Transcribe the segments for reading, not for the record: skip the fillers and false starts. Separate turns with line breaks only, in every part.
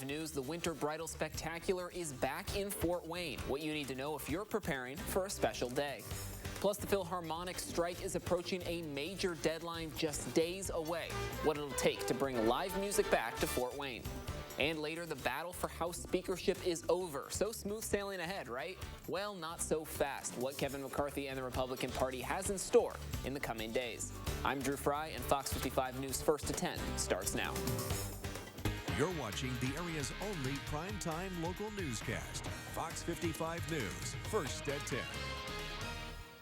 55 News, the Winter Bridal Spectacular is back in Fort Wayne. What you need to know if you're preparing for a special day. Plus, the Philharmonic strike is approaching a major deadline just days away. What it'll take to bring live music back to Fort Wayne. And later, the battle for House speakership is over. So smooth sailing ahead, right? Well, not so fast. What Kevin McCarthy and the Republican Party has in store in the coming days. I'm Drew Fry, and Fox 55 News First to 10 starts now.
You're watching the area's only primetime local newscast, Fox 55 News, First at 10.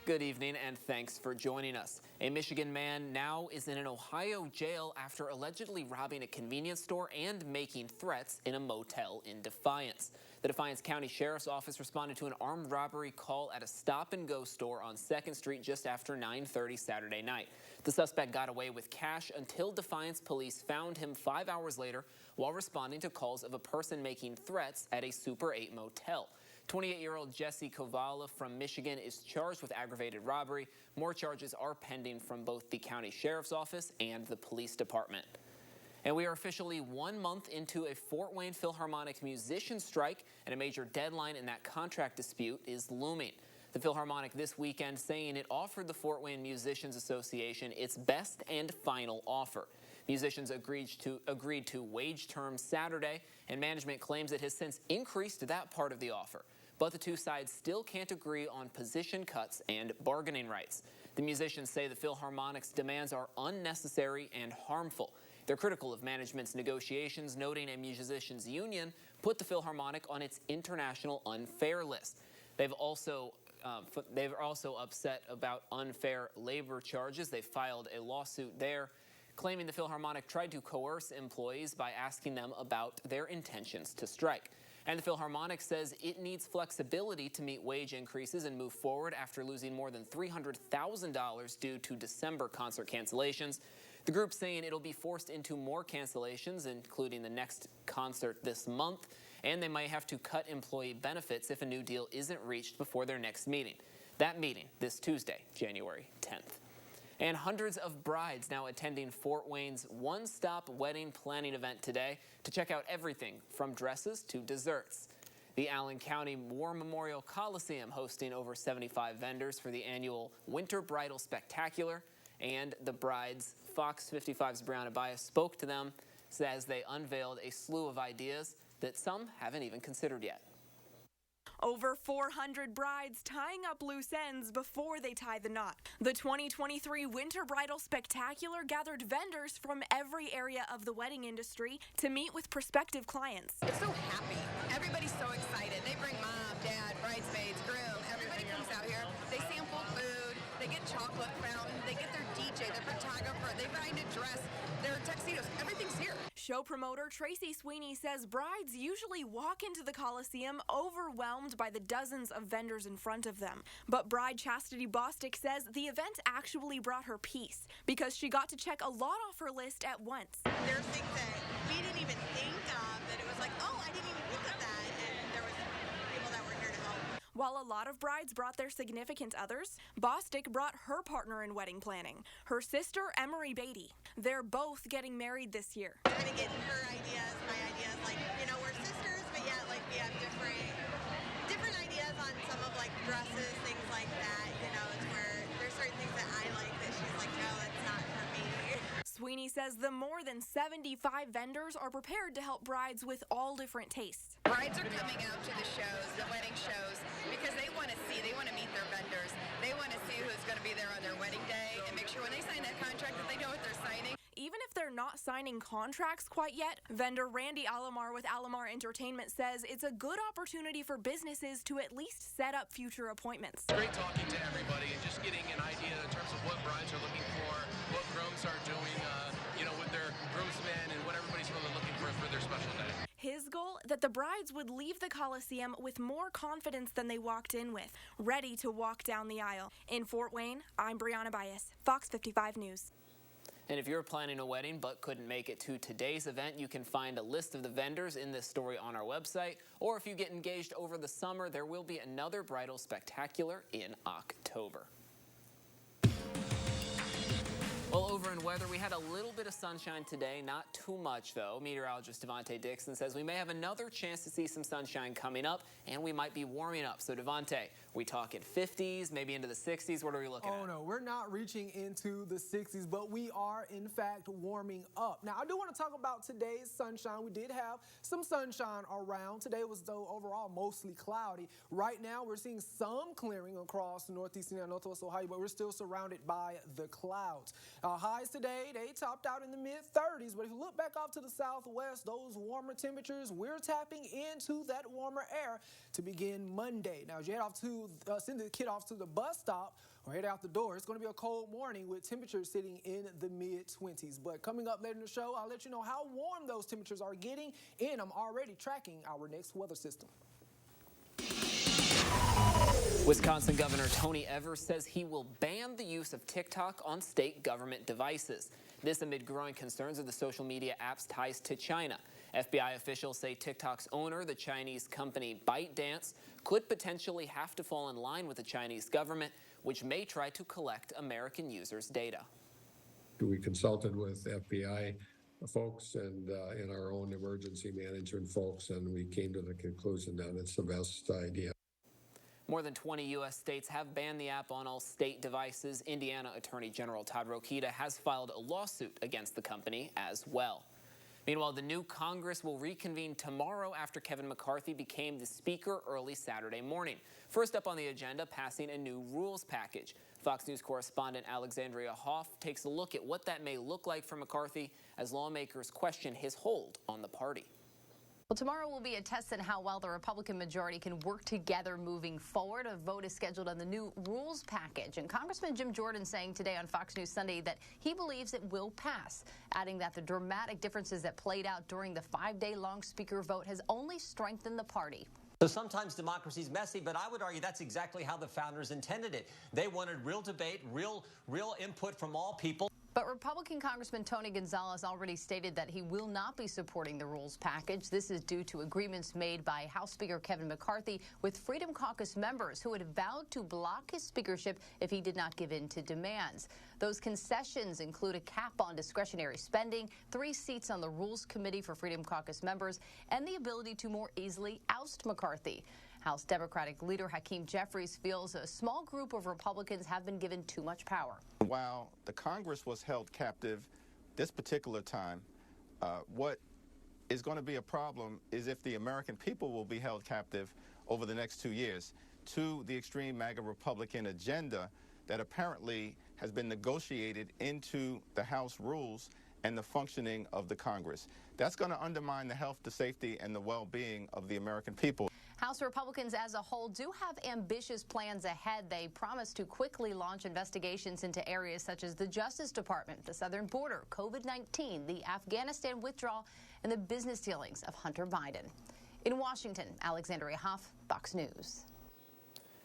Good evening and thanks for joining us. A Michigan man now is in an Ohio jail after allegedly robbing a convenience store and making threats in a motel in Defiance. The Defiance County Sheriff's Office responded to an armed robbery call at a stop-and-go store on 2nd Street just after 9:30 Saturday night. The suspect got away with cash until Defiance police found him 5 hours later while responding to calls of a person making threats at a Super 8 motel. 28-year-old Jesse Kovala from Michigan is charged with aggravated robbery. More charges are pending from both the county sheriff's office and the police department. And we are officially 1 month into a Fort Wayne Philharmonic musician strike, and a major deadline in that contract dispute is looming. The Philharmonic this weekend saying it offered the Fort Wayne Musicians Association its best and final offer. Musicians agreed to wage terms Saturday, and management claims it has since increased that part of the offer. But the two sides still can't agree on position cuts and bargaining rights. The musicians say the Philharmonic's demands are unnecessary and harmful. They're critical of management's negotiations, noting a musicians' union put the Philharmonic on its international unfair list. They're also upset about unfair labor charges. They filed a lawsuit there, claiming the Philharmonic tried to coerce employees by asking them about their intentions to strike. And the Philharmonic says it needs flexibility to meet wage increases and move forward after losing more than $300,000 due to December concert cancellations. The group's saying it'll be forced into more cancellations, including the next concert this month, and they might have to cut employee benefits if a new deal isn't reached before their next meeting. That meeting this Tuesday, January 10th. And hundreds of brides now attending Fort Wayne's one-stop wedding planning event today to check out everything from dresses to desserts. The Allen County War Memorial Coliseum hosting over 75 vendors for the annual Winter Bridal Spectacular. And the brides, Fox 55's Brianna Bias spoke to them as they unveiled a slew of ideas that some haven't even considered yet.
Over 400 brides tying up loose ends before they tie the knot. The 2023 Winter Bridal Spectacular gathered vendors from every area of the wedding industry to meet with prospective clients.
It's so happy. Everybody's so excited. They bring mom, dad, bridesmaids, groom. Everybody comes out here. They sample food. They get chocolate fountain. They get their DJ, their photographer. They find a dress, their tuxedos. Everything's here.
Show promoter Tracy Sweeney says brides usually walk into the Coliseum overwhelmed by the dozens of vendors in front of them. But bride Chastity Bostic says the event actually brought her peace because she got to check a lot off her list at once.
There are things that we didn't even think of, that it was like, oh, I didn't even think of that, and there was people that were here to help.
While a lot of brides brought their significant others, Bostic brought her partner in wedding planning, her sister Emery Beatty. They're both getting married this year.
Kind of getting her ideas, my ideas, like, you know, we're sisters, but yet, like, we have different ideas on some of, like, dresses, things like that, you know, it's where there's certain things that I like that she's like, no, that's not for me.
Sweeney says the more than 75 vendors are prepared to help brides with all different tastes.
Brides are coming out to the shows, the wedding shows, because they want to meet their vendors. They want to see who's going to be there on their wedding day and make sure when they sign that contract that they know what they're signing.
Even if they're not signing contracts quite yet, vendor Randy Alomar with Alomar Entertainment says it's a good opportunity for businesses to at least set up future appointments.
It's great talking to everybody and just getting an idea in terms of what brides are looking for, what grooms are doing, with their groomsmen and what everybody's really looking for their special day.
His goal, that the brides would leave the Coliseum with more confidence than they walked in with, ready to walk down the aisle. In Fort Wayne, I'm Brianna Bias, Fox 55 News.
And if you're planning a wedding but couldn't make it to today's event, you can find a list of the vendors in this story on our website. Or if you get engaged over the summer, there will be another bridal spectacular in October. Well, over Over in weather, we had a little bit of sunshine today, not too much though. Meteorologist Devontae Dixon says we may have another chance to see some sunshine coming up, and we might be warming up. So Devontae, we talking 50s, maybe into the 60s? What are we looking at?
Oh no, we're not reaching into the 60s, but we are in fact warming up. Now I do want to talk about today's sunshine. We did have some sunshine around. Today was though overall mostly cloudy. Right now we're seeing some clearing across northeastern and northwest Ohio, but we're still surrounded by the clouds. Highs today, they topped out in the mid-30s, but if you look back off to the southwest, those warmer temperatures, we're tapping into that warmer air to begin Monday. Now, as you head off to, send the kid off to the bus stop or head out the door, it's going to be a cold morning with temperatures sitting in the mid-20s. But coming up later in the show, I'll let you know how warm those temperatures are getting, and I'm already tracking our next weather system.
Wisconsin Governor Tony Evers says he will ban the use of TikTok on state government devices. This amid growing concerns of the social media app's ties to China. FBI officials say TikTok's owner, the Chinese company ByteDance, could potentially have to fall in line with the Chinese government, which may try to collect American users' data.
We consulted with FBI folks and our own emergency management folks, and we came to the conclusion that it's the best idea.
More than 20 U.S. states have banned the app on all state devices. Indiana Attorney General Todd Rokita has filed a lawsuit against the company as well. Meanwhile, the new Congress will reconvene tomorrow after Kevin McCarthy became the Speaker early Saturday morning. First up on the agenda, passing a new rules package. Fox News correspondent Alexandria Hoff takes a look at what that may look like for McCarthy as lawmakers question his hold on the party.
Well, tomorrow will be a test in how well the Republican majority can work together moving forward. A vote is scheduled on the new rules package. And Congressman Jim Jordan saying today on Fox News Sunday that he believes it will pass, adding that the dramatic differences that played out during the 5-day-long Speaker vote has only strengthened the party.
So sometimes democracy's messy, but I would argue that's exactly how the founders intended it. They wanted real debate, real input from all people.
But Republican Congressman Tony Gonzalez already stated that he will not be supporting the rules package. This is due to agreements made by House Speaker Kevin McCarthy with Freedom Caucus members who had vowed to block his speakership if he did not give in to demands. Those concessions include a cap on discretionary spending, 3 seats on the Rules Committee for Freedom Caucus members, and the ability to more easily oust McCarthy. House Democratic leader Hakeem Jeffries feels a small group of Republicans have been given too much power.
While the Congress was held captive this particular time, what is going to be a problem is if the American people will be held captive over the next 2 years to the extreme MAGA Republican agenda that apparently has been negotiated into the House rules and the functioning of the Congress. That's going to undermine the health, the safety, and the well-being of the American people.
House Republicans as a whole do have ambitious plans ahead. They promise to quickly launch investigations into areas such as the Justice Department, the southern border, COVID-19, the Afghanistan withdrawal, and the business dealings of Hunter Biden. In Washington, Alexandria Hoff, Fox News.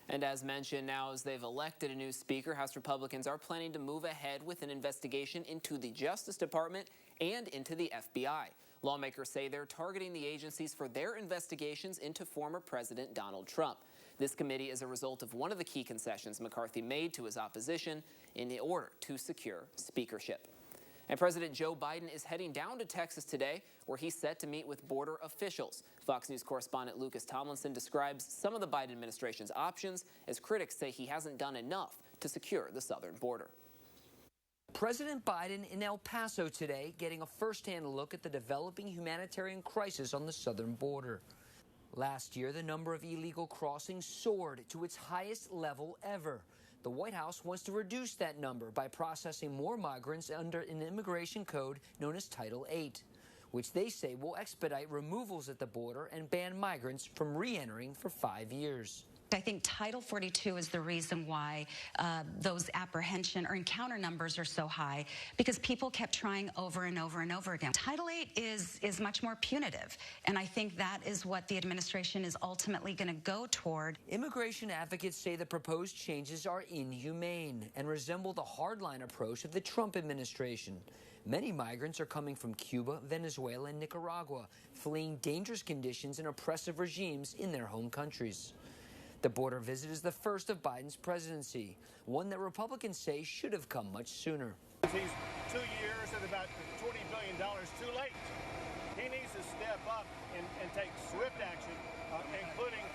And as mentioned, now as they've elected a new speaker, House Republicans are planning to move ahead with an investigation into the Justice Department and into the FBI. Lawmakers say they're targeting the agencies for their investigations into former President Donald Trump. This committee is a result of one of the key concessions McCarthy made to his opposition in order to secure speakership. And President Joe Biden is heading down to Texas today, where he's set to meet with border officials. Fox News correspondent Lucas Tomlinson describes some of the Biden administration's options as critics say he hasn't done enough to secure the southern border.
President Biden in El Paso today, getting a first-hand look at the developing humanitarian crisis on the southern border. Last year, the number of illegal crossings soared to its highest level ever. The White House wants to reduce that number by processing more migrants under an immigration code known as Title VIII, which they say will expedite removals at the border and ban migrants from re-entering for 5 years.
I think Title 42 is the reason why those apprehension or encounter numbers are so high, because people kept trying over and over and over again. Title 8 is much more punitive, and I think that is what the administration is ultimately going to go toward.
Immigration advocates say the proposed changes are inhumane and resemble the hardline approach of the Trump administration. Many migrants are coming from Cuba, Venezuela, and Nicaragua, fleeing dangerous conditions and oppressive regimes in their home countries. The border visit is the first of Biden's presidency, one that Republicans say should have come much sooner.
He's 2 years and about $20 billion too late. He needs to step up and take swift action, including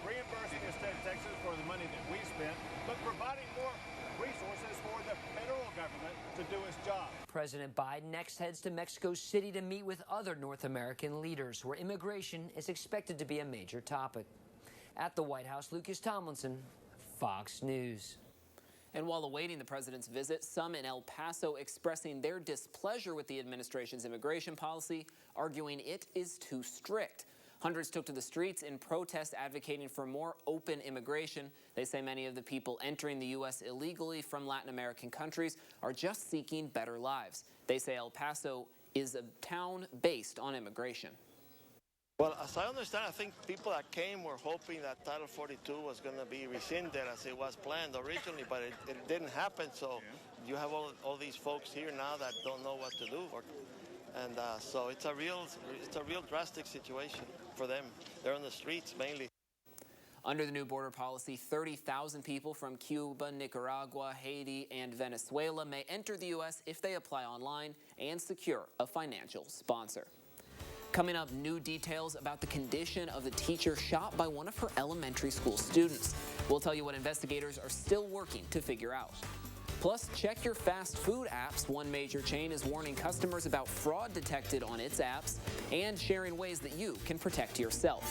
reimbursing the state of Texas for the money that we spent, but providing more resources for the federal government to do its job.
President Biden next heads to Mexico City to meet with other North American leaders, where immigration is expected to be a major topic. At the White House, Lucas Tomlinson, Fox News.
And while awaiting the president's visit, some in El Paso expressing their displeasure with the administration's immigration policy, arguing it is too strict. Hundreds took to the streets in protest advocating for more open immigration. They say many of the people entering the U.S. illegally from Latin American countries are just seeking better lives. They say El Paso is a town based on immigration.
Well, as I understand, I think people that came were hoping that Title 42 was going to be rescinded as it was planned originally, but it didn't happen. So you have all these folks here now that don't know what to do. And so it's a real drastic situation for them. They're on the streets mainly.
Under the new border policy, 30,000 people from Cuba, Nicaragua, Haiti, and Venezuela may enter the U.S. if they apply online and secure a financial sponsor. Coming up, new details about the condition of the teacher shot by one of her elementary school students. We'll tell you what investigators are still working to figure out. Plus, check your fast food apps. One major chain is warning customers about fraud detected on its apps and sharing ways that you can protect yourself.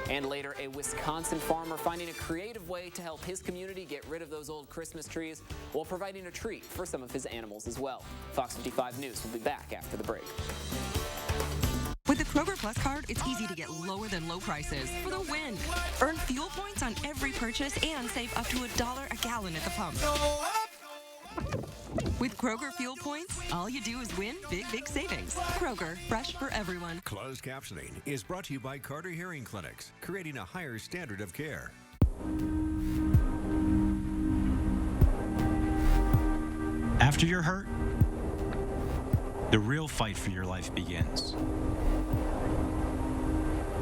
And later, a Wisconsin farmer finding a creative way to help his community get rid of those old Christmas trees while providing a treat for some of his animals as well. Fox 55 News will be back after the break.
With the Kroger Plus card, it's easy to get lower than low prices for the win. Earn fuel points on every purchase and save up to $1 a gallon at the pump. With Kroger Fuel Points, all you do is win big, big savings. Kroger, fresh for everyone.
Closed captioning is brought to you by Carter Hearing Clinics, creating a higher standard of care.
After you're hurt, the real fight for your life begins.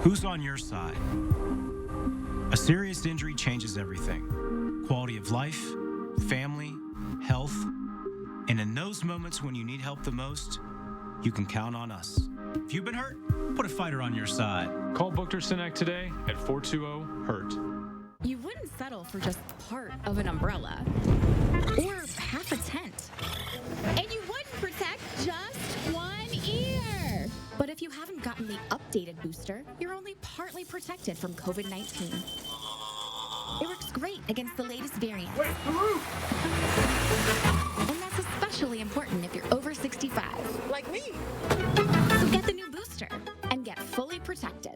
Who's on your side? A serious injury changes everything. Quality of life, family, health, and in those moments when you need help the most, you can count on us. If you've been hurt, put a fighter on your side.
Call Booker Sinek today at 420-HURT.
You wouldn't settle for just part of an umbrella or half a tent. And you wouldn't protect just one ear. But if you haven't gotten the updated booster, you're only partly protected from COVID-19. It works great against the latest variant. Wait, and that's especially important if you're over 65.
Like me.
So get the new booster and get fully protected.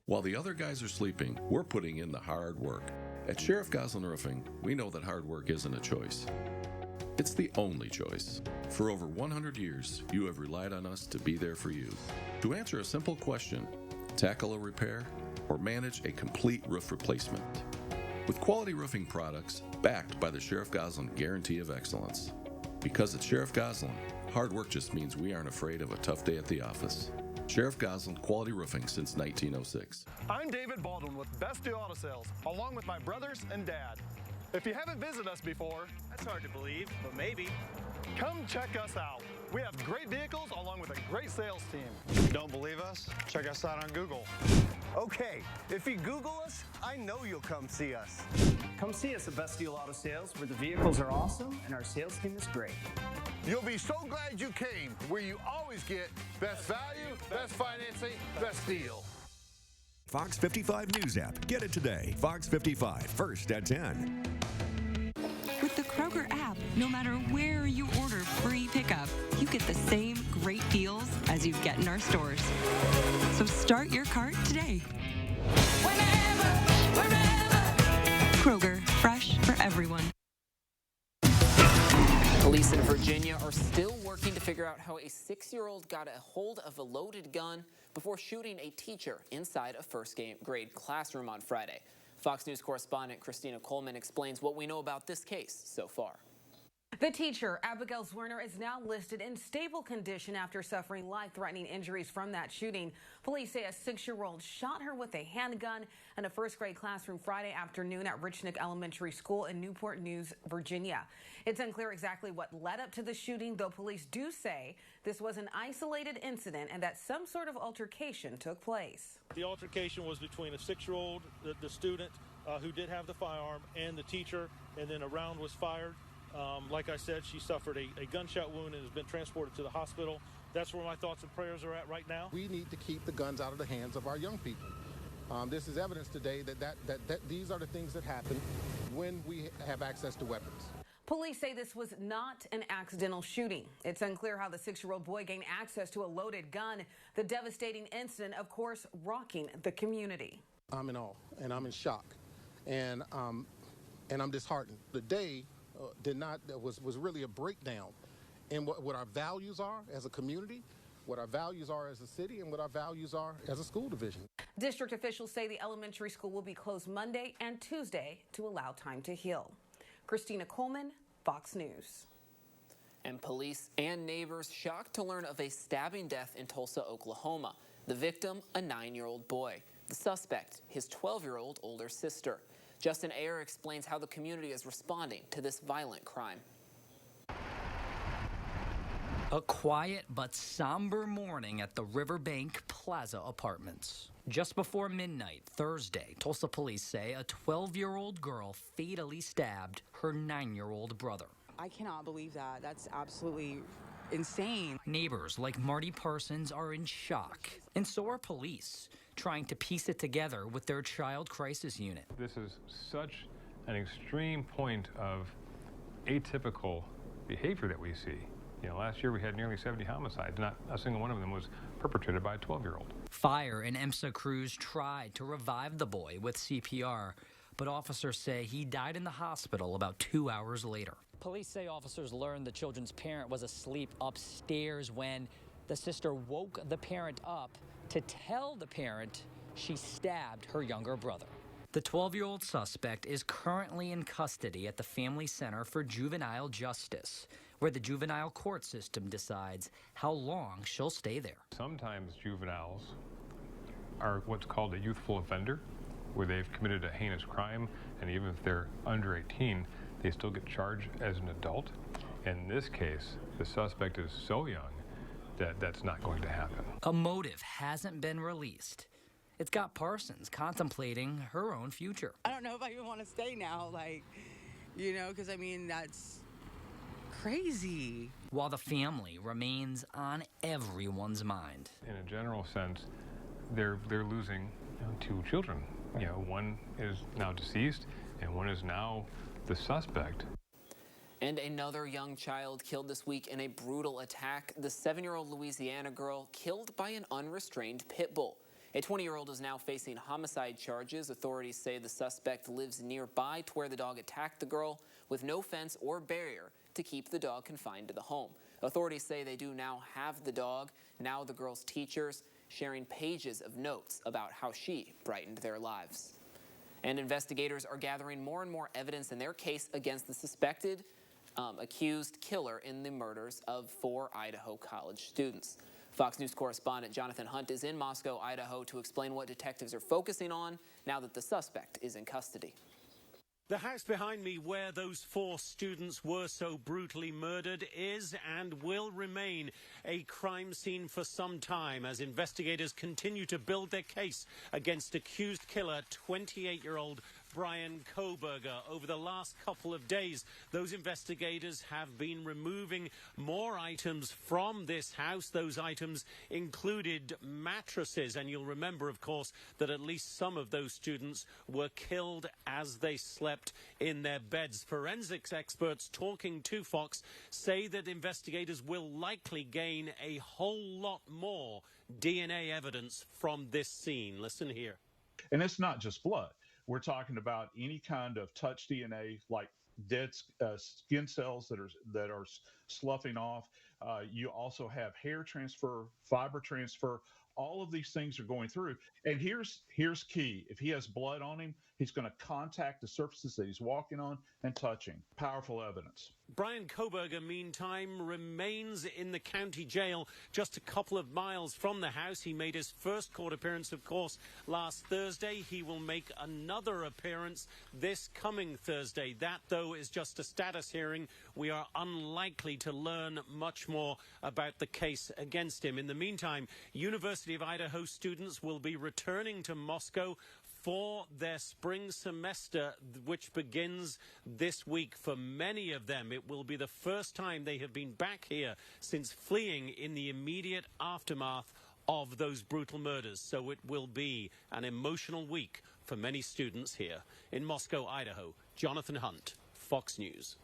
While the other guys are sleeping, we're putting in the hard work. At Sheriff Goslin Roofing, we know that hard work isn't a choice. It's the only choice. For over 100 years, you have relied on us to be there for you. To answer a simple question, tackle a repair, or manage a complete roof replacement. With quality roofing products backed by the Sheriff Goslin Guarantee of Excellence. Because at Sheriff Goslin, hard work just means we aren't afraid of a tough day at the office. Sheriff Goslin Quality Roofing since 1906.
I'm David Baldwin with Best Deal Auto Sales, along with my brothers and dad. If you haven't visited us before,
that's hard to believe, but maybe.
Come check us out. We have great vehicles along with a great sales team.
Don't believe us? Check us out on Google.
Okay, if you Google us, I know you'll come see us.
Come see us at Best Deal Auto Sales, where the vehicles are awesome and our sales team is great.
You'll be so glad you came, where you always get best value, best financing, best deal.
Fox 55 News app. Get it today. Fox 55, first at 10.
With the Kroger app, no matter where you order free pickup, you get the same great deals as you get in our stores. So start your cart today. Wherever. Kroger, fresh for everyone.
Police in Virginia are still working to figure out how a 6-year-old got a hold of a loaded gun before shooting a teacher inside a first-grade classroom on Friday. Fox News correspondent Christina Coleman explains what we know about this case so far.
The teacher, Abigail Zwerner, is now listed in stable condition after suffering life-threatening injuries from that shooting. Police say a 6-year-old shot her with a handgun in a first-grade classroom Friday afternoon at Richnick Elementary School in Newport News, Virginia. It's unclear exactly what led up to the shooting, though police do say this was an isolated incident and that some sort of altercation took place.
The altercation was between a 6-year-old, the student who did have the firearm, and the teacher, and then a round was fired. Like I said, she suffered a gunshot wound and has been transported to the hospital. That's where my thoughts and prayers are at right now.
We need to keep the guns out of the hands of our young people. This is evidence today that these are the things that happen when we have access to weapons.
Police say this was not an accidental shooting. It's unclear how the 6-year-old boy gained access to a loaded gun. The devastating incident, of course, rocking the community.
I'm in awe and I'm in shock, and I'm disheartened. The day was really a breakdown in what our values are as a community, what our values are as a city, and what our values are as a school division.
District officials say the elementary school will be closed Monday and Tuesday to allow time to heal. Christina Coleman, Fox News.
And police and neighbors shocked to learn of a stabbing death in Tulsa, Oklahoma. The victim, a 9-year-old boy. The suspect, his 12-year-old older sister. Justin Ayer explains how the community is responding to this violent crime.
A quiet but somber morning at the Riverbank Plaza Apartments. Just before midnight Thursday, Tulsa police say a 12-year-old girl fatally stabbed her 9-year-old brother.
I cannot believe that. That's absolutely insane.
Neighbors like Marty Parsons are in shock, and so are police, trying to piece it together with their child crisis unit.
This is such an extreme point of atypical behavior that we see. You know, last year we had nearly 70 homicides. Not a single one of them was perpetrated by a 12-year-old.
Fire and EMSA crews tried to revive the boy with CPR, but officers say he died in the hospital about 2 hours later. Police say officers learned the children's parent was asleep upstairs when the sister woke the parent up to tell the parent she stabbed her younger brother. The 12-year-old suspect is currently in custody at the Family Center for Juvenile Justice, where the juvenile court system decides how long she'll stay there.
Sometimes juveniles are what's called a youthful offender, where they've committed a heinous crime, and even if they're under 18, they still get charged as an adult. In this case, the suspect is so young that that's not going to happen.
A motive hasn't been released. It's got Parsons contemplating her own future.
I don't know if I even want to stay now, because I mean, that's crazy.
While the family remains on everyone's mind.
In a general sense, they're losing 2 children. One is now deceased, and one is now the suspect.
And another young child killed this week in a brutal attack. The 7-year-old Louisiana girl killed by an unrestrained pit bull. A 20-year-old is now facing homicide charges. Authorities say the suspect lives nearby to where the dog attacked the girl, with no fence or barrier to keep the dog confined to the home. Authorities say they do now have the dog. Now the girl's teachers sharing pages of notes about how she brightened their lives. And investigators are gathering more and more evidence in their case against the suspected accused killer in the murders of 4 Idaho college students. Fox News correspondent Jonathan Hunt is in Moscow, Idaho, to explain what detectives are focusing on now that the suspect is in custody.
The house behind me where those 4 students were so brutally murdered is and will remain a crime scene for some time as investigators continue to build their case against accused killer 28-year-old Brian Kohberger. Over the last couple of days, those investigators have been removing more items from this house. Those items included mattresses, and you'll remember, of course, that at least some of those students were killed as they slept in their beds. Forensics experts talking to Fox say that investigators will likely gain a whole lot more DNA evidence from this scene. Listen here.
And it's not just blood. We're talking about any kind of touch DNA, like dead skin cells that are sloughing off. You also have hair transfer, fiber transfer, All of these things are going through. And here's key. If he has blood on him, he's going to contact the surfaces that he's walking on and touching. Powerful evidence.
Brian Koberger, meantime, remains in the county jail just a couple of miles from the house. He made his first court appearance, of course, last Thursday. He will make another appearance this coming Thursday. That, though, is just a status hearing. We are unlikely to learn much more about the case against him. In the meantime, University of Idaho students will be returning to Moscow for their spring semester, which begins this week. For many of them, it will be the first time they have been back here since fleeing in the immediate aftermath of those brutal murders. So it will be an emotional week for many students here. In Moscow, Idaho, Jonathan Hunt, Fox News.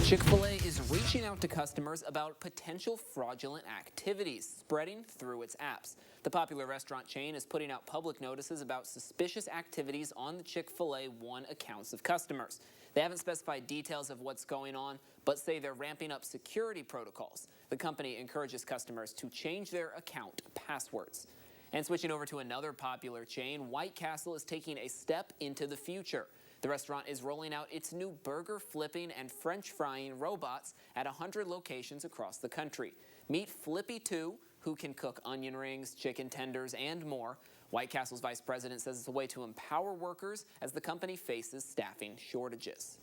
Chick-fil-A is reaching out to customers about potential fraudulent activities spreading through its apps. The popular restaurant chain is putting out public notices about suspicious activities on the Chick-fil-A One accounts of customers. They haven't specified details of what's going on, but say they're ramping up security protocols. The company encourages customers to change their account passwords. And switching over to another popular chain, White Castle is taking a step into the future. The restaurant is rolling out its new burger flipping and French frying robots at 100 locations across the country. Meet Flippy 2, who can cook onion rings, chicken tenders, and more. White Castle's vice president says it's a way to empower workers as the company faces staffing shortages.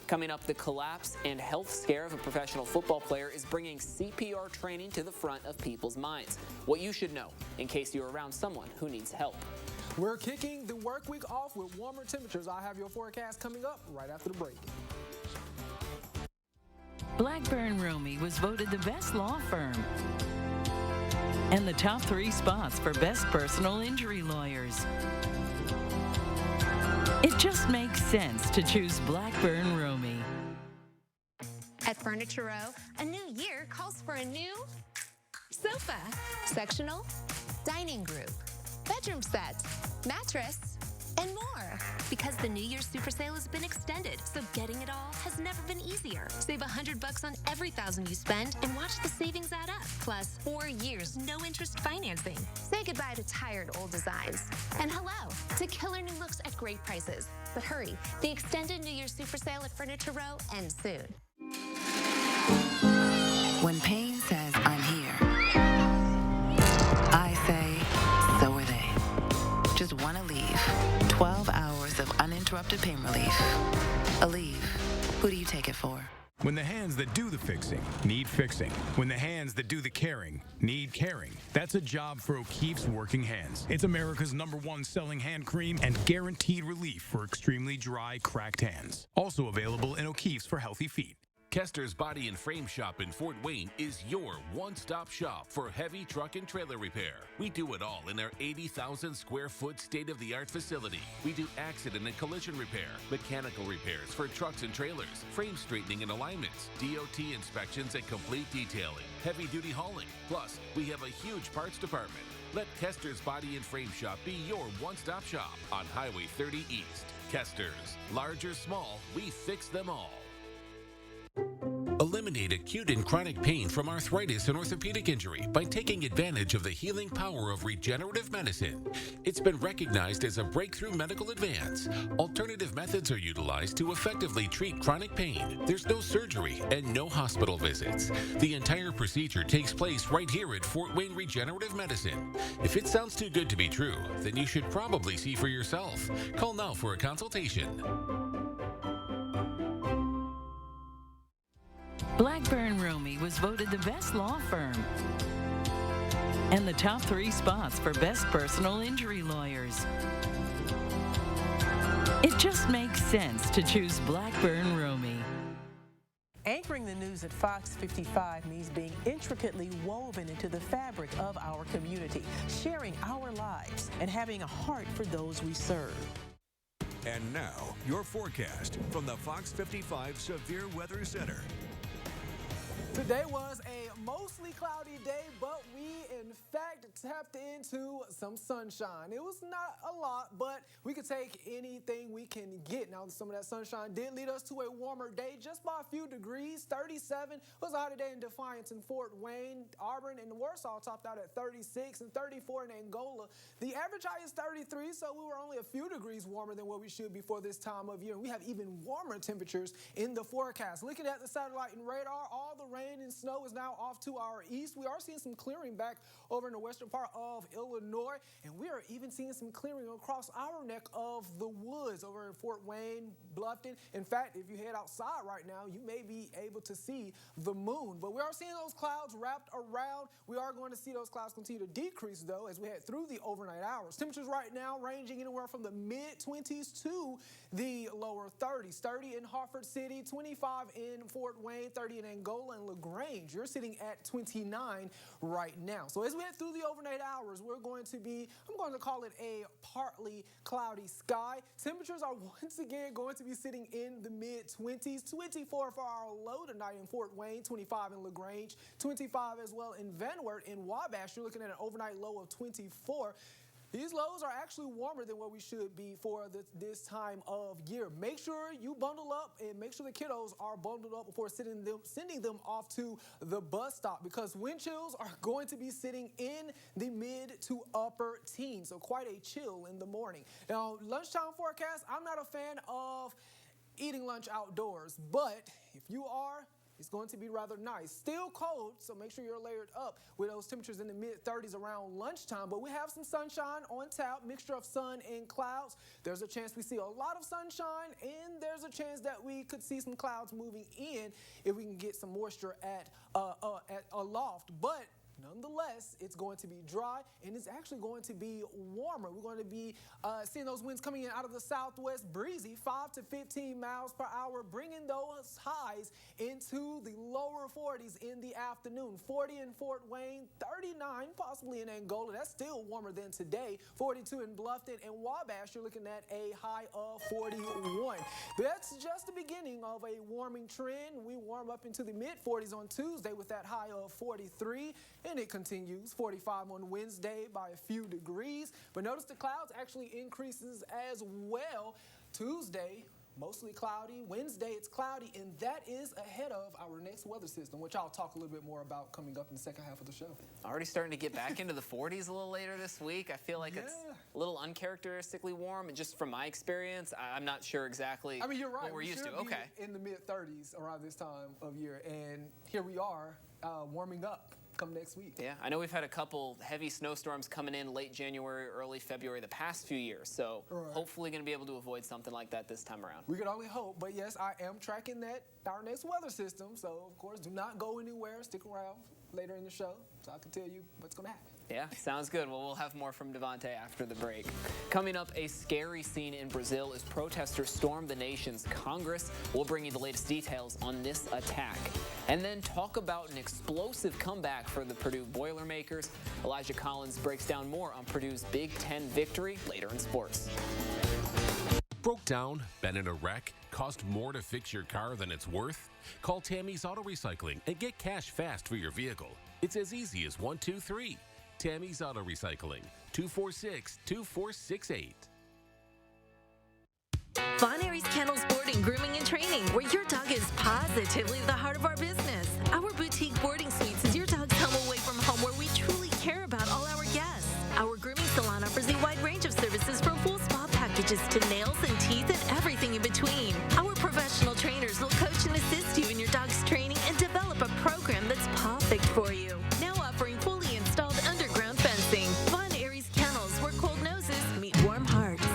Coming up, the collapse and health scare of a professional football player is bringing CPR training to the front of people's minds. What you should know in case you're around someone who needs help.
We're kicking the work week off with warmer temperatures. I have your forecast coming up right after the break.
Blackburn Romey was voted the best law firm and the top 3 spots for best personal injury lawyers. It just makes sense to choose Blackburn Romey.
At Furniture Row, a new year calls for a new sofa, sectional, dining group, bedroom set, mattress, and more. Because the New Year's Super Sale has been extended, so getting it all has never been easier. Save $100 on every $1,000 you spend and watch the savings add up. Plus, 4 years, no interest financing. Say goodbye to tired old designs. And hello to killer new looks at great prices. But hurry, the extended New Year's Super Sale at Furniture Row ends soon.
When pain says, I'm here, I say, so are they. Just want to leave. 12 hours of uninterrupted pain relief. Aleve. Who do you take it for?
When the hands that do the fixing need fixing. When the hands that do the caring need caring. That's a job for O'Keeffe's Working Hands. It's America's #1 selling hand cream and guaranteed relief for extremely dry, cracked hands. Also available in O'Keeffe's for healthy feet.
Kester's Body and Frame Shop in Fort Wayne is your one-stop shop for heavy truck and trailer repair. We do it all in our 80,000 square foot state-of-the-art facility. We do accident and collision repair, mechanical repairs for trucks and trailers, frame straightening and alignments, DOT inspections and complete detailing, heavy-duty hauling. Plus, we have a huge parts department. Let Kester's Body and Frame Shop be your one-stop shop on Highway 30 East. Kester's. Large or small, we fix them all. Eliminate acute and chronic pain from arthritis and orthopedic injury by taking advantage of the healing power of regenerative medicine. It's been recognized as a breakthrough medical advance. Alternative methods are utilized to effectively treat chronic pain. There's no surgery and no hospital visits. The entire procedure takes place right here at Fort Wayne Regenerative Medicine. If it sounds too good to be true, then you should probably see for yourself. Call now for a consultation.
Blackburn Romey was voted the best law firm and the top 3 spots for best personal injury lawyers. It just makes sense to choose Blackburn Romey.
Anchoring the news at Fox 55 means being intricately woven into the fabric of our community, sharing our lives, and having a heart for those we serve.
And now, your forecast from the Fox 55 Severe Weather Center.
Today was a mostly cloudy day, but we in fact tapped into some sunshine. It was not a lot, but we could take anything we can get. Now, some of that sunshine did lead us to a warmer day, just by a few degrees. 37 was a hotter day in Defiance and Fort Wayne. Auburn and Warsaw topped out at 36 and 34 in Angola. The average high is 33, so we were only a few degrees warmer than what we should be for this time of year. And we have even warmer temperatures in the forecast. Looking at the satellite and radar, all the rain and snow is now off to our east. We are seeing some clearing back over in the western part of Illinois, and we are even seeing some clearing across our neck of the woods over in Fort Wayne, Bluffton. In fact, if you head outside right now, you may be able to see the moon. But we are seeing those clouds wrapped around. We are going to see those clouds continue to decrease, though, as we head through the overnight hours. Temperatures right now ranging anywhere from the mid-20s to the lower 30s. 30 in Hartford City, 25 in Fort Wayne, 30 in Angola and LaGrange. You're sitting at 29 right now. So as we head through the overnight hours, we're going to be, I'm going to call it a partly cloudy sky. Temperatures are once again going to be sitting in the mid-20s. 24 for our low tonight in Fort Wayne, 25 in LaGrange, 25 as well in Van Wert. In Wabash, you're looking at an overnight low of 24. These lows are actually warmer than what we should be for this time of year. Make sure you bundle up and make sure the kiddos are bundled up before sending them off to the bus stop, because wind chills are going to be sitting in the mid to upper teens, so quite a chill in the morning. Now, lunchtime forecast, I'm not a fan of eating lunch outdoors, but if you are, it's going to be rather nice. Still cold, so make sure you're layered up with those temperatures in the mid-30s around lunchtime. But we have some sunshine on tap, mixture of sun and clouds. There's a chance we see a lot of sunshine, and there's a chance that we could see some clouds moving in if we can get some moisture at aloft. But nonetheless, it's going to be dry, and it's actually going to be warmer. We're going to be seeing those winds coming in out of the southwest, breezy, 5 to 15 miles per hour, bringing those highs into the lower 40s in the afternoon. 40 in Fort Wayne, 39 possibly in Angola. That's still warmer than today. 42 in Bluffton and Wabash, you're looking at a high of 41. That's just the beginning of a warming trend. We warm up into the mid-40s on Tuesday with that high of 43. And it continues, 45 on Wednesday by a few degrees. But notice the clouds actually increases as well. Tuesday, mostly cloudy. Wednesday, it's cloudy, and that is ahead of our next weather system, which I'll talk a little bit more about coming up in the second half of the show.
Already starting to get back into the 40s a little later this week. I feel like it's a little uncharacteristically warm, and just from my experience, I'm not sure exactly
you're right.
What we're used to. Okay.
In the mid-30s around this time of year, and here we are warming up come next week.
Yeah, I know we've had a couple heavy snowstorms coming in late January, early February the past few years, so hopefully going to be able to avoid something like that this time around.
We can only hope, but yes, I am tracking that our next weather system, so of course do not go anywhere. Stick around later in the show so I can tell you what's going to happen.
Yeah, sounds good. Well, we'll have more from Devontae after the break. Coming up, a scary scene in Brazil as protesters storm the nation's Congress. We'll bring you the latest details on this attack. And then talk about an explosive comeback for the Purdue Boilermakers. Elijah Collins breaks down more on Purdue's Big Ten victory later in sports.
Broke down, been in a wreck, cost more to fix your car than it's worth? Call Tammy's Auto Recycling and get cash fast for your vehicle. It's as easy as 1, 2, 3. Tammy's Auto Recycling, 246-2468.
Von Aries Kennels Boarding, Grooming, and Training, where your dog is positively the heart of our business. Our boutique boarding suites is your dog's home away from home, where we truly care about all our guests. Our grooming salon offers a wide range of services, from full spa packages to nails and teeth and everything in between. Our professional trainers will coach and assist you in your dog's training and develop a program that's perfect for you. Now offering fully installed underground fencing. Von Aries Kennels, where cold noses meet warm hearts.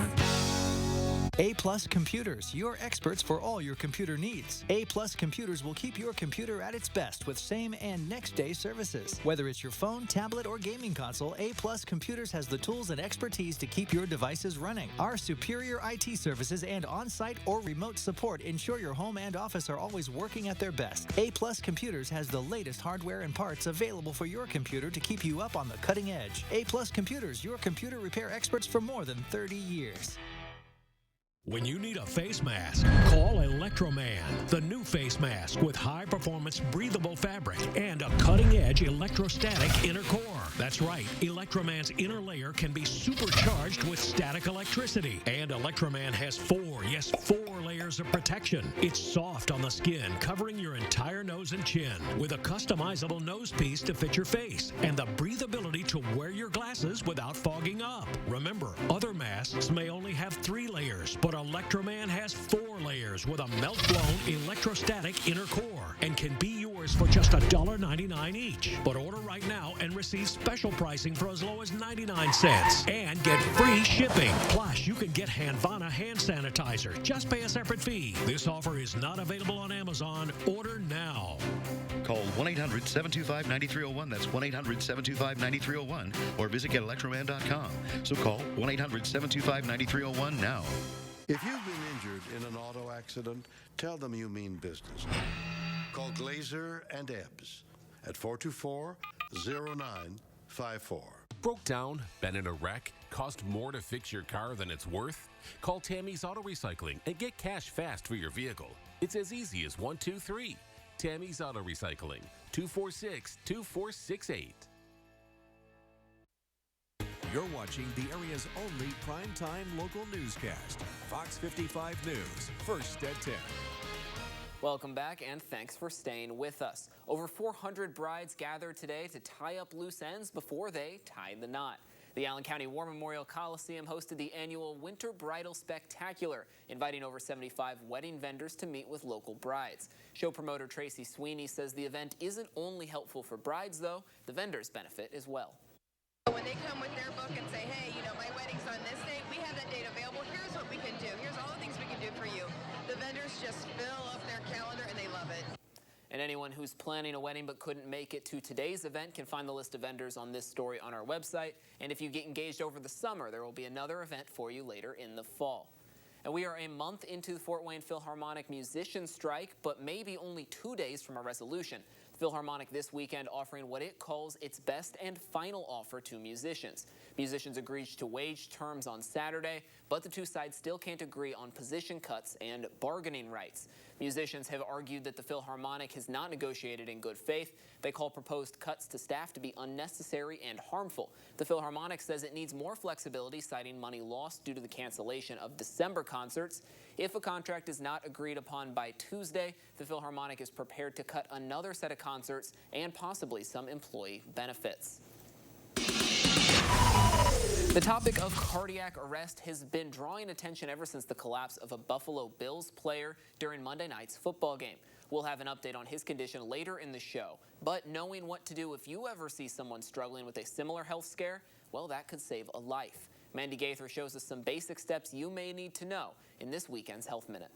A-Plus Computers, your experts for all your computer needs. A-Plus Computers will keep your computer at its best with same and next day services. Whether it's your phone, tablet, or gaming console, A-Plus Computers has the tools and expertise to keep your devices running. Our superior IT services and on-site or remote support ensure your home and office are always working at their best. A-Plus Computers has the latest hardware and parts available for your computer to keep you up on the cutting edge. A-Plus Computers, your computer repair experts for more than 30 years.
When you need a face mask, call Electroman. The new face mask with high-performance breathable fabric and a cutting-edge electrostatic inner core. That's right, Electroman's inner layer can be supercharged with static electricity. And Electroman has four layers of protection. It's soft on the skin, covering your entire nose and chin, with a customizable nose piece to fit your face, and the breathability to wear your glasses without fogging up. Remember, other masks may only have 3 layers, but Electroman has 4 layers with a melt-blown electrostatic inner core and can be yours for just $1.99 each. But order right now and receive special pricing for as low as 99 cents and get free shipping. Plus, you can get Hanvana hand sanitizer. Just pay a separate fee. This offer is not available on Amazon. Order now.
Call 1-800-725-9301. That's 1-800-725-9301. Or visit GetElectroman.com. So call 1-800-725-9301 now.
If you've been injured in an auto accident, tell them you mean business. Call Glazer and Ebbs at 424-0954.
Broke down? Been in a wreck? Cost more to fix your car than it's worth? Call Tammy's Auto Recycling and get cash fast for your vehicle. It's as easy as 1, 2, 3. Tammy's Auto Recycling, 246-2468.
You're watching the area's only primetime local newscast, Fox 55 News, first at 10.
Welcome back, and thanks for staying with us. Over 400 brides gathered today to tie up loose ends before they tie the knot. The Allen County War Memorial Coliseum hosted the annual Winter Bridal Spectacular, inviting over 75 wedding vendors to meet with local brides. Show promoter Tracy Sweeney says the event isn't only helpful for brides, though. The vendors benefit as well.
When they come with their book and say, hey, you know, my wedding's on this date, we have that date available, here's what we can do, here's all the things we can do for you. The vendors just fill up their calendar and they love it.
And anyone who's planning a wedding but couldn't make it to today's event can find the list of vendors on this story on our website. And if you get engaged over the summer, there will be another event for you later in the fall. And we are a month into the Fort Wayne Philharmonic musician strike, but maybe only 2 days from a resolution. The Philharmonic this weekend offering what it calls its best and final offer to musicians. Musicians agreed to wage terms on Saturday, but the two sides still can't agree on position cuts and bargaining rights. Musicians have argued that the Philharmonic has not negotiated in good faith. They call proposed cuts to staff to be unnecessary and harmful. The Philharmonic says it needs more flexibility, citing money lost due to the cancellation of December concerts. If a contract is not agreed upon by Tuesday, the Philharmonic is prepared to cut another set of concerts and possibly some employee benefits. The topic of cardiac arrest has been drawing attention ever since the collapse of a Buffalo Bills player during Monday night's football game. We'll have an update on his condition later in the show. But knowing what to do if you ever see someone struggling with a similar health scare, well, that could save a life. Mandy Gaither shows us some basic steps you may need to know in this weekend's Health Minute.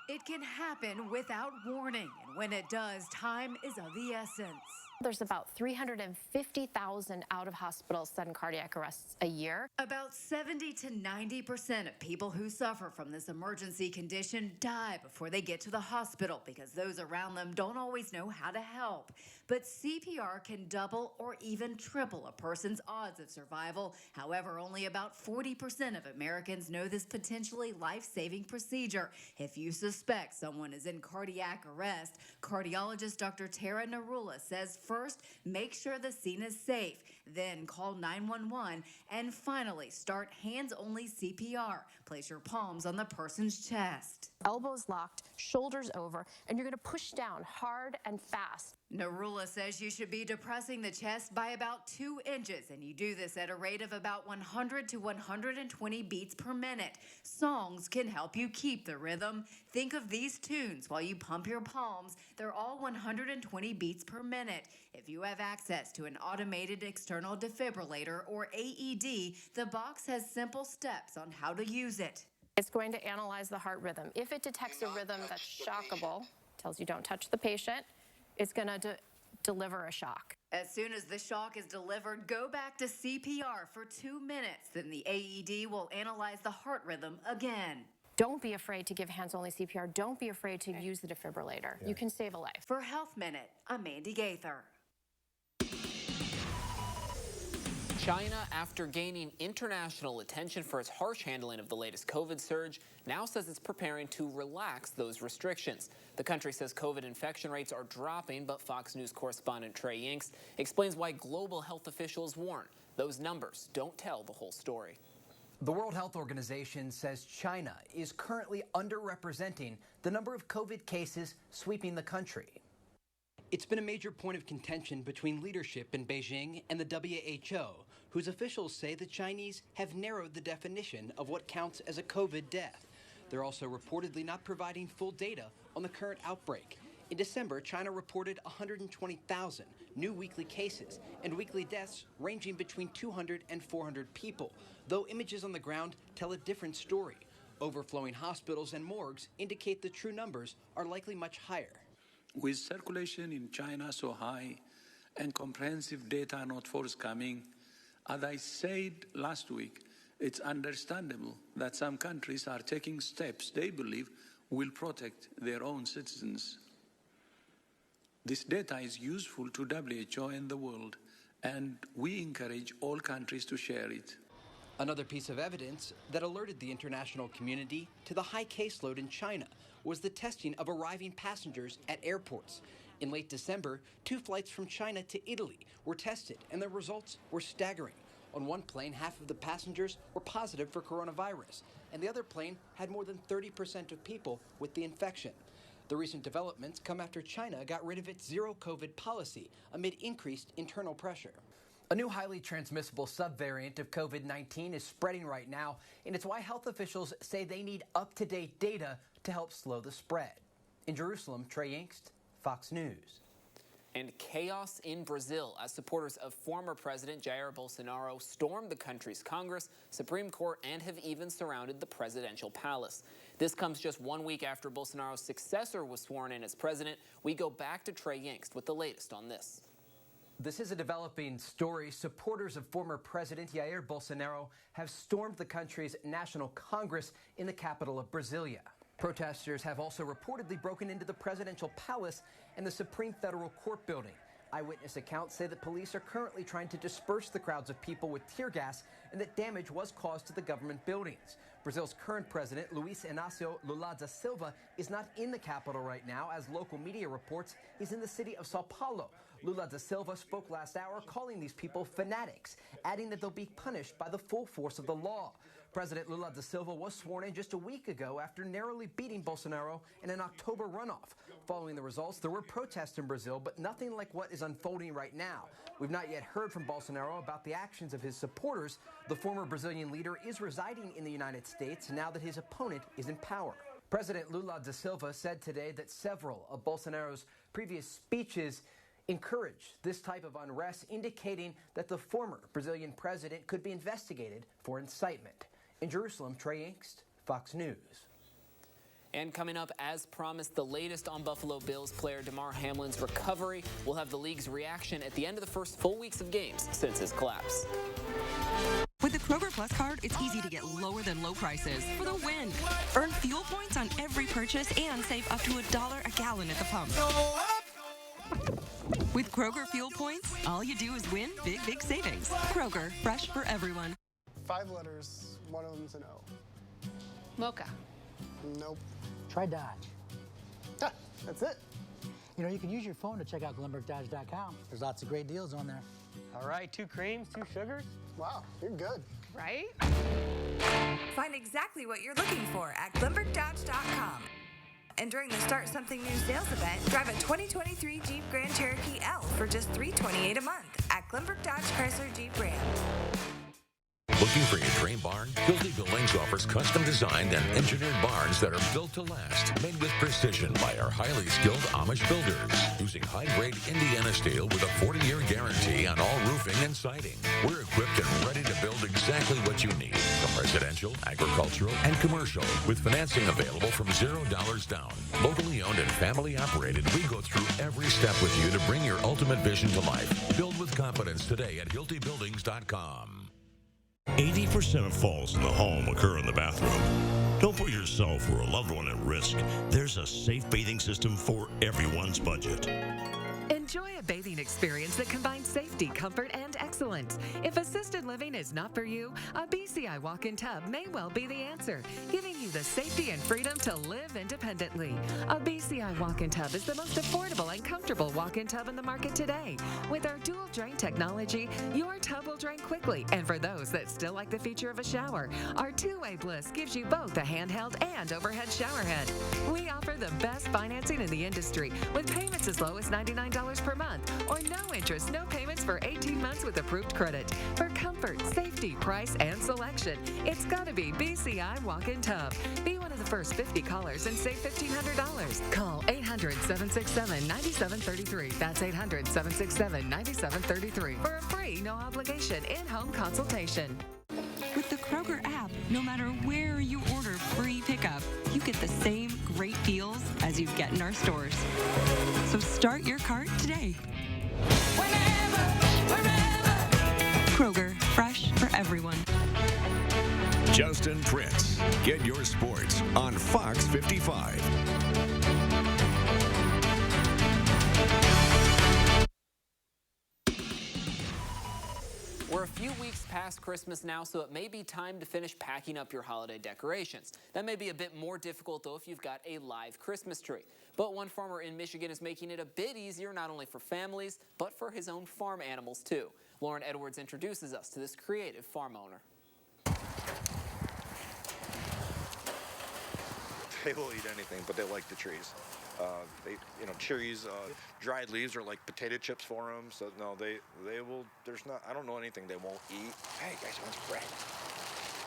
It can happen without warning, and when it does, time is of the essence.
There's about 350,000 out-of-hospital sudden cardiac arrests a year.
About 70 to 90% of people who suffer from this emergency condition die before they get to the hospital because those around them don't always know how to help. But CPR can double or even triple a person's odds of survival. However, only about 40% of Americans know this potentially life-saving procedure. If you suspect someone is in cardiac arrest, cardiologist Dr. Tara Narula says first, make sure the scene is safe, then call 911, and finally start hands-only CPR. Place your palms on the person's chest.
Elbows locked, shoulders over, and you're going to push down hard and fast.
Narula says you should be depressing the chest by about 2 inches, and you do this at a rate of about 100 to 120 beats per minute. Songs can help you keep the rhythm. Think of these tunes while you pump your palms. They're all 120 beats per minute. If you have access to an automated external defibrillator or AED, the box has simple steps on how to use it.
It's going to analyze the heart rhythm. If it detects a rhythm that's shockable, tells you don't touch the patient, it's going to deliver a shock.
As soon as the shock is delivered, go back to CPR for 2 minutes. Then the AED will analyze the heart rhythm again.
Don't be afraid to give hands-only CPR. Don't be afraid to use the defibrillator. You can save a life.
For Health Minute, I'm Mandy Gaither.
China, after gaining international attention for its harsh handling of the latest COVID surge, now says it's preparing to relax those restrictions. The country says COVID infection rates are dropping, but Fox News correspondent Trey Yingst explains why global health officials warn those numbers don't tell the whole story.
The World Health Organization says China is currently underrepresenting the number of COVID cases sweeping the country. It's been a major point of contention between leadership in Beijing and the WHO, whose officials say the Chinese have narrowed the definition of what counts as a COVID death. They're also reportedly not providing full data on the current outbreak. In December, China reported 120,000 new weekly cases and weekly deaths ranging between 200 and 400 people, though images on the ground tell a different story. Overflowing hospitals and morgues indicate the true numbers are likely much higher.
With circulation in China so high and comprehensive data not forthcoming, as I said last week, it's understandable that some countries are taking steps they believe will protect their own citizens. This data is useful to WHO and the world, and we encourage all countries to share it.
Another piece of evidence that alerted the international community to the high caseload in China was the testing of arriving passengers at airports. In late December, 2 flights from China to Italy were tested, and the results were staggering. On one plane, half of the passengers were positive for coronavirus, and the other plane had more than 30% of people with the infection. The recent developments come after China got rid of its zero COVID policy amid increased internal pressure. A new highly transmissible subvariant of COVID-19 is spreading right now, and it's why health officials say they need up-to-date data to help slow the spread. In Jerusalem, Trey Yingst, Fox News.
And chaos in Brazil as supporters of former President Jair Bolsonaro stormed the country's Congress, Supreme Court, and have even surrounded the presidential palace. This comes just 1 week after Bolsonaro's successor was sworn in as president. We go back to Trey Yingst with the latest on this.
This is a developing story. Supporters of former President Jair Bolsonaro have stormed the country's National Congress in the capital of Brasilia. Protesters have also reportedly broken into the presidential palace and the Supreme Federal Court building. Eyewitness accounts say that police are currently trying to disperse the crowds of people with tear gas and that damage was caused to the government buildings. Brazil's current president, Luiz Inácio Lula da Silva, is not in the capital right now. As local media reports, he's in the city of Sao Paulo. Lula da Silva spoke last hour calling these people fanatics, adding that they'll be punished by the full force of the law. President Lula da Silva was sworn in just a week ago after narrowly beating Bolsonaro in an October runoff. Following the results, there were protests in Brazil, but nothing like what is unfolding right now. We've not yet heard from Bolsonaro about the actions of his supporters. The former Brazilian leader is residing in the United States now that his opponent is in power. President Lula da Silva said today that several of Bolsonaro's previous speeches encourage this type of unrest, indicating that the former Brazilian president could be investigated for incitement. In Jerusalem, Trey Yingst, Fox News.
And coming up, as promised, the latest on Buffalo Bills player Damar Hamlin's recovery. We'll have the league's reaction at the end of the first full weeks of games since his collapse.
With the Kroger Plus card, it's easy to get lower than low prices for the win. Earn fuel points on every purchase and save up to $1 a gallon at the pump. With Kroger Fuel Points, all you do is win big, big savings. Kroger, fresh for everyone.
5 letters, one of them's an O.
Mocha.
Nope.
Try Dodge.
Ah, that's it.
You know, you can use your phone to check out GlenbrookDodge.com. There's lots of great deals on there.
All right, 2 creams, 2 sugars. Wow, you're good.
Right?
Find exactly what you're looking for at GlenbrookDodge.com. And during the Start Something New sales event, drive a 2023 Jeep Grand Cherokee L for just $328 a month at Glenbrook Dodge Chrysler Jeep Ram.
Looking for your dream barn? Hilty Buildings offers custom-designed and engineered barns that are built to last, made with precision by our highly skilled Amish builders, using high-grade Indiana steel with a 40-year guarantee on all roofing and siding. We're equipped and ready to build exactly what you need, from residential, agricultural, and commercial, with financing available from $0 down. Locally owned and family operated, we go through every step with you to bring your ultimate vision to life. Build with confidence today at HiltyBuildings.com.
80% of falls in the home occur in the bathroom. Don't put yourself or a loved one at risk. There's a safe bathing system for everyone's budget.
Enjoy a bathing experience that combines safety, comfort, and excellence. If assisted living is not for you, a BCI walk-in tub may well be the answer, giving you the safety and freedom to live independently. A BCI walk-in tub is the most affordable and comfortable walk-in tub in the market today. With our dual drain technology, your tub will drain quickly, and for those that still like the feature of a shower, our two-way bliss gives you both a handheld and overhead shower head. We offer the best financing in the industry, with payments as low as $99 per month, or no interest, no payments for 18 months with approved credit. For comfort, safety, price, and selection, it's got to be BCI Walk-In Tub. Be one of the first 50 callers and save $1,500. Call 800-767-9733. That's 800-767-9733 for a free, no obligation in-home consultation.
With the Kroger app, no matter where you order free pickup, you get the same great deals as you get in our stores. So start your cart today. Wherever. Kroger, fresh for everyone.
Justin Prince, get your sports on Fox 55.
We're a few weeks past Christmas now, so it may be time to finish packing up your holiday decorations. That may be a bit more difficult, though, if you've got a live Christmas tree. But one farmer in Michigan is making it a bit easier, not only for families, but for his own farm animals, too. Lauren Edwards introduces us to this creative farm owner.
They will eat anything, but they like the trees. Trees, dried leaves are like potato chips for them. So no, they will. I don't know anything they won't eat. Hey guys, want some bread?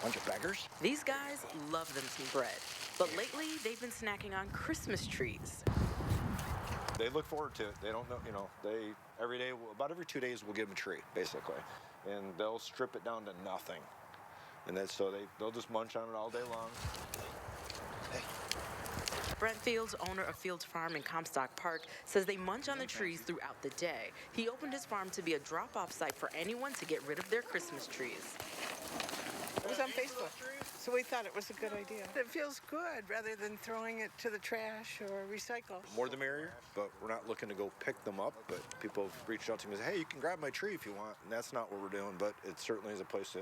Bunch of beggars.
These guys love them some bread, but lately they've been snacking on Christmas trees.
They look forward to it. They don't know. Every day, about every 2 days, we'll give them a tree basically, and they'll strip it down to nothing, and then they'll just munch on it all day long. Hey.
Brent Fields, owner of Fields Farm in Comstock Park, says they munch on the trees throughout the day. He opened his farm to be a drop-off site for anyone to get rid of their Christmas trees.
It was on Facebook, so we thought it was a good idea. It feels good rather than throwing it to the trash or recycle.
More the merrier, but we're not looking to go pick them up, but people have reached out to me and said, hey, you can grab my tree if you want, and that's not what we're doing, but it certainly is a place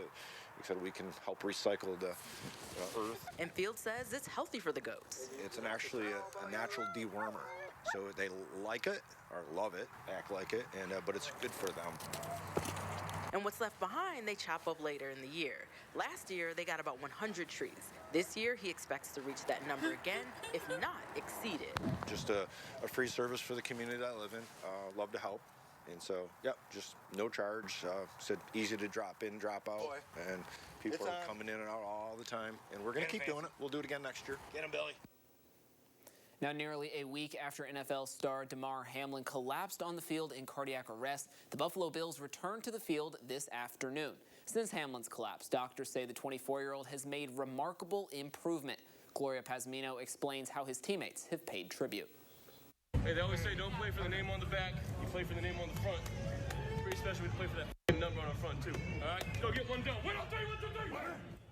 that we can help recycle the earth.
And Field says it's healthy for the goats.
It's actually a natural dewormer, so they like it or love it, act like it, but it's good for them.
And what's left behind, they chop up later in the year. Last year, they got about 100 trees. This year, he expects to reach that number again, if not exceed it.
Just a free service for the community that I live in. Love to help. And so, just no charge. Said easy to drop in, drop out. And people are coming in and out all the time. And we're going to keep doing it. We'll do it again next year. Get him, Billy.
Now, nearly a week after NFL star Damar Hamlin collapsed on the field in cardiac arrest, the Buffalo Bills returned to the field this afternoon. Since Hamlin's collapse, doctors say the 24-year-old has made remarkable improvement. Gloria Pazmino explains how his teammates have paid tribute.
Hey, they always say don't play for the name on the back, you play for the name on the front. Pretty special to play for that number on the front, too. All right, go get one down. 1, 2, 3, 1, 2, 3.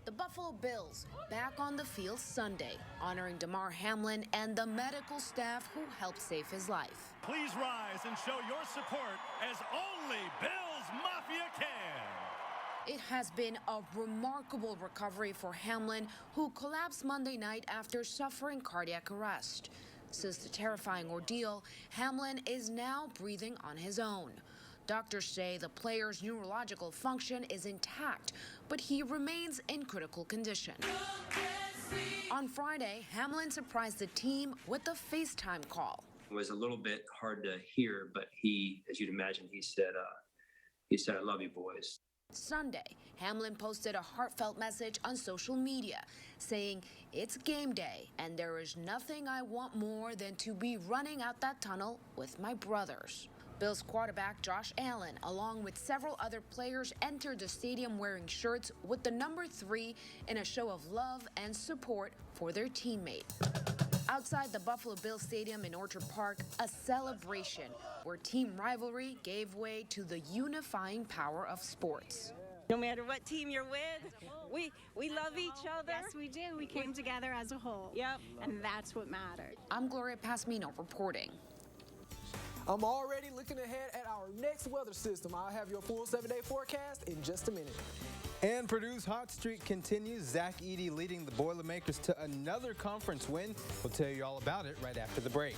The Buffalo Bills back on the field Sunday, honoring Damar Hamlin and the medical staff who helped save his life.
Please rise and show your support as only Bills Mafia can.
It has been a remarkable recovery for Hamlin, who collapsed Monday night after suffering cardiac arrest. Since the terrifying ordeal, Hamlin is now breathing on his own. Doctors say the player's neurological function is intact, but he remains in critical condition. On Friday, Hamlin surprised the team with a FaceTime call.
It was a little bit hard to hear, but he, as you'd imagine, he said, I love you, boys.
Sunday, Hamlin posted a heartfelt message on social media saying, it's game day, and there is nothing I want more than to be running out that tunnel with my brothers. Bills quarterback Josh Allen, along with several other players, entered the stadium wearing shirts with the number 3 in a show of love and support for their teammate. Outside the Buffalo Bills Stadium in Orchard Park, a celebration where team rivalry gave way to the unifying power of sports.
No matter what team you're with, we love each other.
Yes, we do. We came together as a whole.
Yep.
And that's what mattered.
I'm Gloria Pasmino reporting.
I'm already looking ahead at our next weather system. I'll have your full 7-day forecast in just a minute.
And Purdue's hot streak continues. Zach Edey leading the Boilermakers to another conference win. We'll tell you all about it right after the break.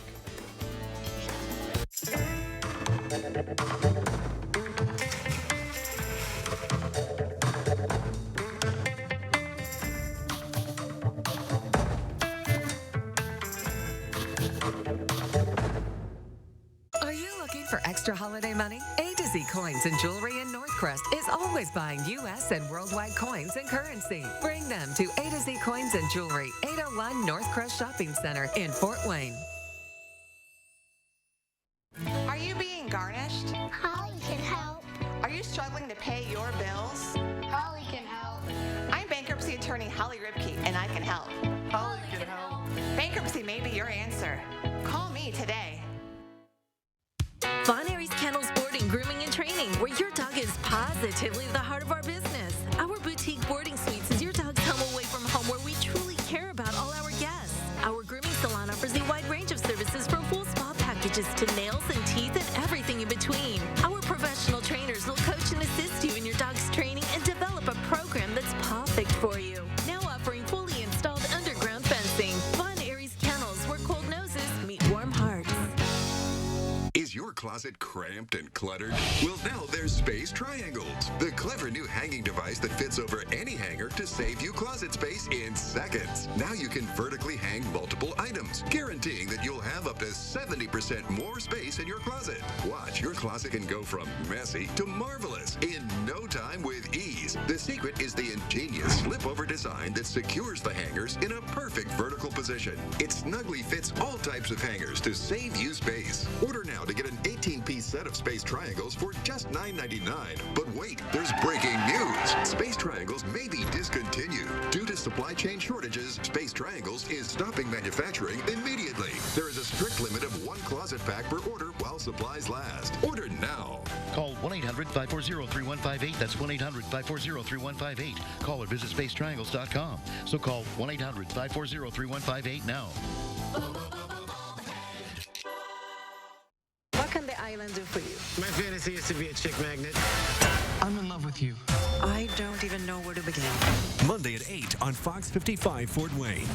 Are you looking for extra holiday money? A to Z Coins and Jewelry in Northcrest is always buying U.S. and worldwide coins and currency. Bring them to A to Z Coins and Jewelry, 801 Northcrest Shopping Center in Fort Wayne.
Are you being garnished?
Holly can help.
Are you struggling to pay your bills?
Holly can help.
I'm bankruptcy attorney Holly Ribke, and I can help.
Holly can help.
Bankruptcy may be your answer. Call me today.
Von Aries Kennels Boarding, Grooming, and Training, where your dog is positively the heart of our business. Our boutique boarding suites is your dog's home away from home, where we truly care about all our guests. Our grooming salon offers a wide range of services from full spa packages to nails and teeth and everything in between. Our professional trainers will coach and assist you in your dog's training and develop a program that's perfect for you. Now offering fully installed underground fencing. Von Aries Kennels, where cold noses meet warm hearts.
Is your closet cramped and cluttered? Well, now there's Space Triangles, the clever new hanging device that fits over any hanger to save you closet space in seconds. Now you can vertically hang multiple items, guaranteeing that you'll have up to 70% more space in your closet. Watch, your closet can go from messy to marvelous in no time with ease. The secret is the ingenious slip-over design that secures the hangers in a perfect vertical position. It snugly fits all types of hangers to save you space. Order now to get an 18-piece set of Space Triangles for just $9.99. But wait, there's breaking news. Space Triangles may be discontinued. Due to supply chain shortages, Space Triangles is stopping manufacturing immediately. There is a strict limit of 1 closet pack per order while supplies last. Order now.
Call 1-800-540-3158. That's 1-800-540-3158. Call or visit spacetriangles.com. So call 1-800-540-3158 now.
What can the island do for you?
My fantasy is to be a chick magnet.
I'm in love with you.
I don't even know where to begin.
Monday at 8 on Fox 55 Fort Wayne.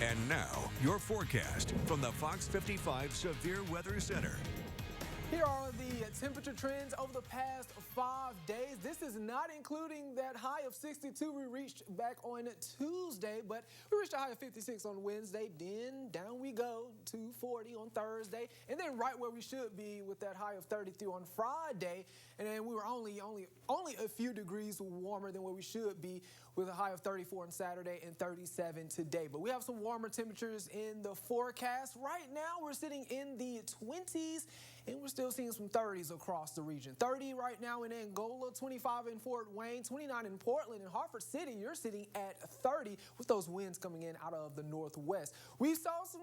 And now, your forecast from the Fox 55 Severe Weather Center.
Here are the temperature trends over the past 5 days. This is not including that high of 62 we reached back on Tuesday, but we reached a high of 56 on Wednesday. Then down we go to 40 on Thursday, and then right where we should be with that high of 33 on Friday. And then we were only a few degrees warmer than where we should be, with a high of 34 on Saturday and 37 today. But we have some warmer temperatures in the forecast. Right now, we're sitting in the 20s, and we're still seeing some 30s across the region. 30 right now in Angola, 25 in Fort Wayne, 29 in Portland. In Hartford City, you're sitting at 30 with those winds coming in out of the northwest. We saw some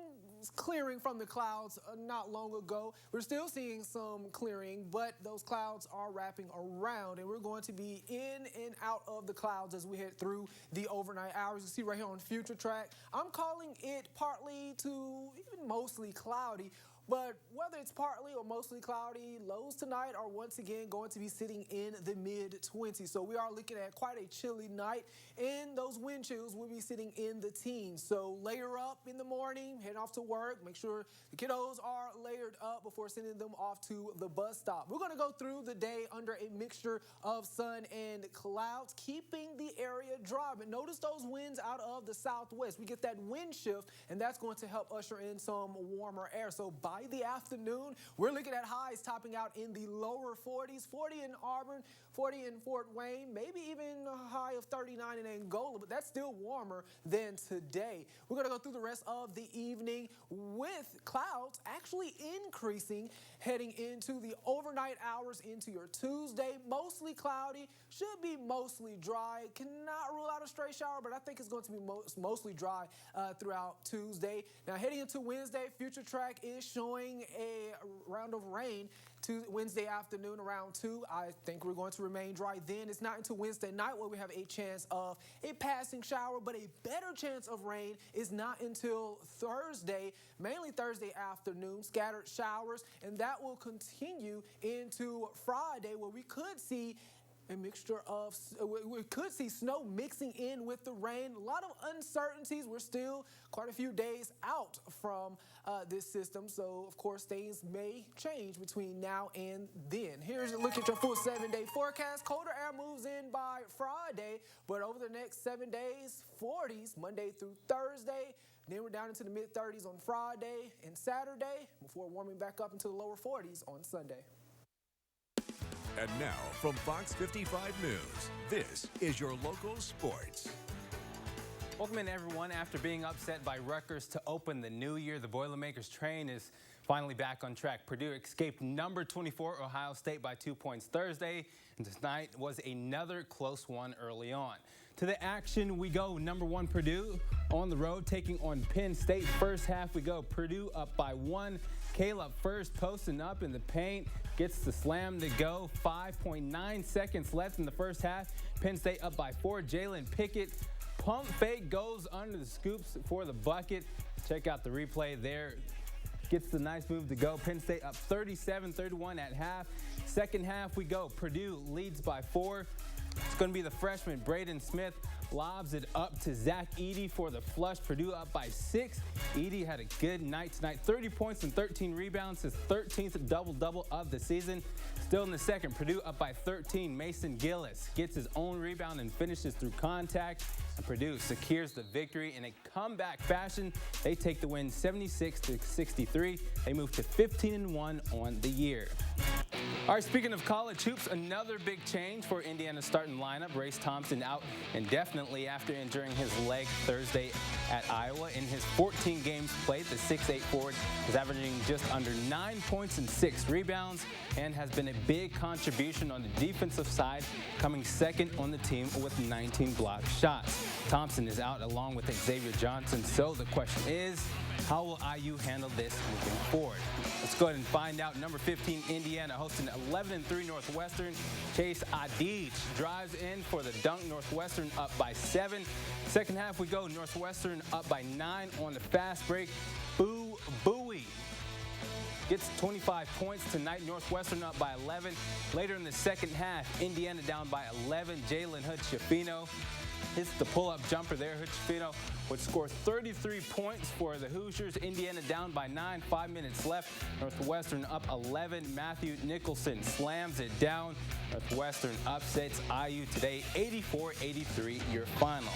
clearing from the clouds not long ago. We're still seeing some clearing, but those clouds are wrapping around, and we're going to be in and out of the clouds as we head through the overnight hours. You see right here on Future Track, I'm calling it partly to even mostly cloudy. But whether it's partly or mostly cloudy, lows tonight are once again going to be sitting in the mid-20s. So we are looking at quite a chilly night, and those wind chills will be sitting in the teens. So layer up in the morning, head off to work. Make sure the kiddos are layered up before sending them off to the bus stop. We're going to go through the day under a mixture of sun and clouds, keeping the area dry. But notice those winds out of the southwest. We get that wind shift, and that's going to help usher in some warmer air. So by the afternoon, we're looking at highs topping out in the lower 40s, 40 in Auburn, 40 in Fort Wayne, maybe even a high of 39 in Angola, but that's still warmer than today. We're going to go through the rest of the evening with clouds actually increasing heading into the overnight hours into your Tuesday. Mostly cloudy, should be mostly dry. Cannot rule out a stray shower, but I think it's going to be mostly dry throughout Tuesday. Now heading into Wednesday, Future Track is showing enjoying a round of rain to Wednesday afternoon around 2. I think we're going to remain dry then. It's not until Wednesday night where we have a chance of a passing shower, but a better chance of rain is not until Thursday, mainly Thursday afternoon, scattered showers, and that will continue into Friday where we could see a mixture of, we could see snow mixing in with the rain. A lot of uncertainties. We're still quite a few days out from this system. So, of course, things may change between now and then. Here's a look at your full 7-day forecast. Colder air moves in by Friday, but over the next 7 days, 40s Monday through Thursday. Then we're down into the mid-30s on Friday and Saturday before warming back up into the lower 40s on Sunday.
And now, from Fox 55 News, this is your local sports.
Welcome in, everyone. After being upset by Rutgers to open the new year, the Boilermakers train is finally back on track. Purdue escaped number 24 Ohio State by 2 points Thursday, and tonight was another close one early on. To the action we go. Number 1 Purdue on the road taking on Penn State. First half we go. Purdue up by 1. Caleb first posting up in the paint. Gets the slam to go. 5.9 seconds left in the first half. Penn State up by 4. Jalen Pickett pump fake goes under the scoops for the bucket. Check out the replay there. Gets the nice move to go. Penn State up 37-31 at half. Second half we go. Purdue leads by 4. It's going to be the freshman Braden Smith lobs it up to Zach Edey for the flush. Purdue up by 6. Edey had a good night tonight. 30 points and 13 rebounds, his 13th double-double of the season. Still in the second, Purdue up by 13. Mason Gillis gets his own rebound and finishes through contact. And Purdue secures the victory in a comeback fashion. They take the win 76-63. They move to 15-1 on the year. All right, speaking of college hoops, another big change for Indiana's starting lineup. Race Thompson out indefinitely after injuring his leg Thursday at Iowa. In his 14 games played, the 6'8 forward is averaging just under 9 points and 6 rebounds and has been a big contribution on the defensive side, coming second on the team with 19 blocked shots. Thompson is out along with Xavier Johnson, so the question is, how will IU handle this moving forward? Let's go ahead and find out. Number 15, Indiana, hosting 11-3 Northwestern. Chase Adich drives in for the dunk. Northwestern up by 7. Second half we go. Northwestern up by 9 on the fast break. Boo Buie gets 25 points tonight. Northwestern up by 11. Later in the second half, Indiana down by 11. Jalen Hood-Schifino hits the pull-up jumper there. Hood-Schifino would score 33 points for the Hoosiers. Indiana down by 9, 5 minutes left. Northwestern up 11. Matthew Nicholson slams it down. Northwestern upsets IU today, 84-83, your final.